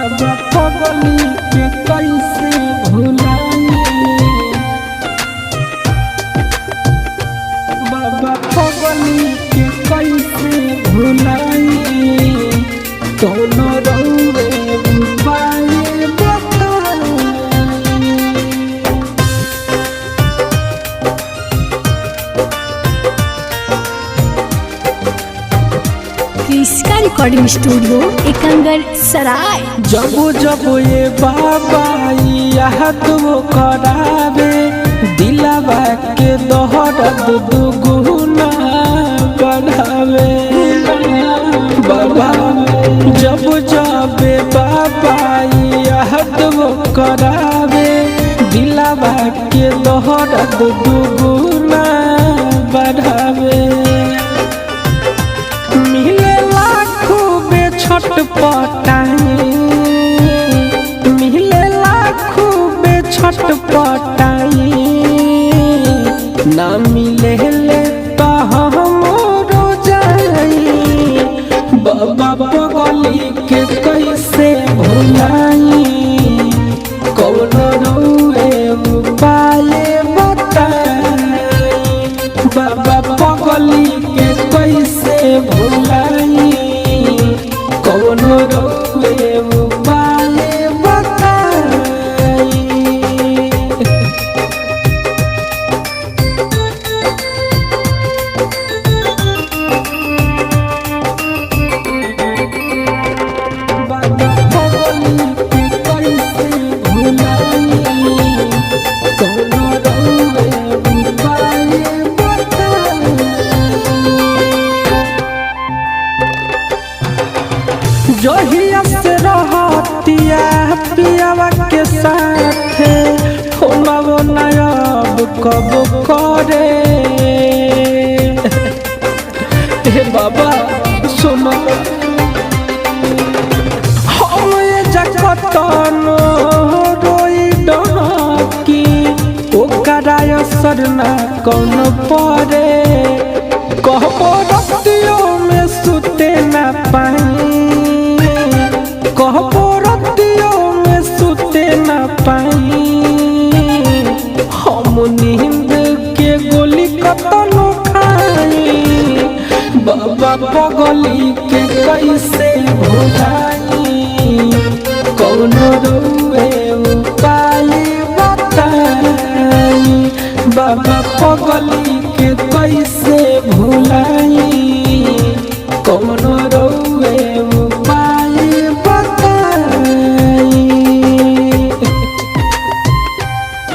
बाबा पगली के कैसे भुलाई, बाबा पगली के कैसे भुलाई, दोनों रउए उपाय बताई। क्रिस्का रिकॉर्डिंग स्टूडियो एकंगर सराय। जब जब ये बाबा याद वो करावे, दिलवा के दर्द दुगुना बढ़ावे। बाबा जब जब बाबा याद वो करावे, दिलवा के दर्द दुगुना बढ़ावे। मिले लाखों बे छटपटाई, मिले लाखों बे छटपटाई, ना मिले ले तो हम रो जाई। बाबा पगली के कैसे भुलाई, कौन रउए उपाय बताई। बाबा पगली के कैसे भुलाई, कौन रउए उपाय बताई। बाबा पगली के कैसे भुलाई, कौन रउए उपाय बताई। जहिया से रहतिया पियावा के साथ, होना नायब कब करे। हे बाबा सुनो, हम ये जगतनो रोई डहकी, ओकरा असर ना कौन पड़े। कहबो रतियों में सुते ना पाई, कहबो रतियों में सुते ना पाई। हम नींद के गोली कतनो खाई, बाबा पगली के कैसे भुलाई, कौन रउए उपाय बताई। बाबा पगली के कैसे भुलाई, कौन रउए उपाय बताई।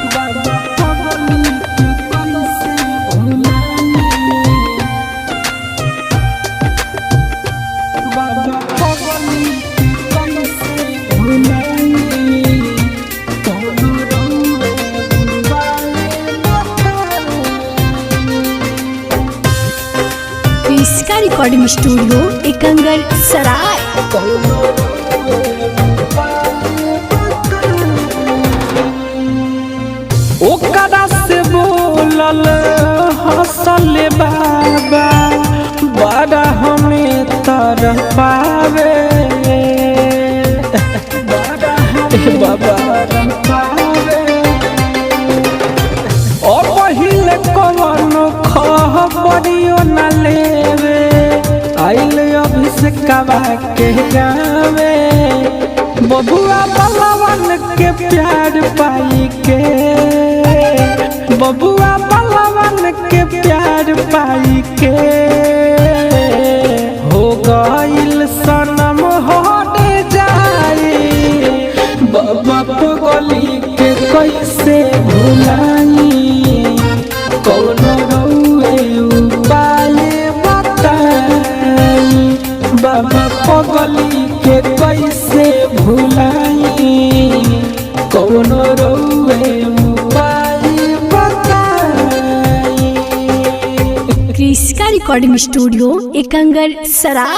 बाबा पगली के कैसे भुलाई, बाबा पगली के कैसे भुलाई, कौन रउए उपाय बताई। क्रिस्का रिकॉर्डिंग स्टूडियो एकंगर सराय। ओकरा से बोलल हंसल बाबा, बड़ा हमें तरह पावे। बाबा पावे और पहिले कौन खबरियो न लेवे, आइल अभिषेकवा के गावे। बबुआ बलवन के प्यार पाई के, बबुआ बलवन के प्यार पाई के, हो गइल सनम हटे जाई। बाबा पगली के कैसे भुलाई, कौन रउए उपाय बताई। बाबा पगली के कैसे भुलाई, कौन रउए उपाय बताई। क्रिस्का रिकॉर्डिंग स्टूडियो एकंगर सराय।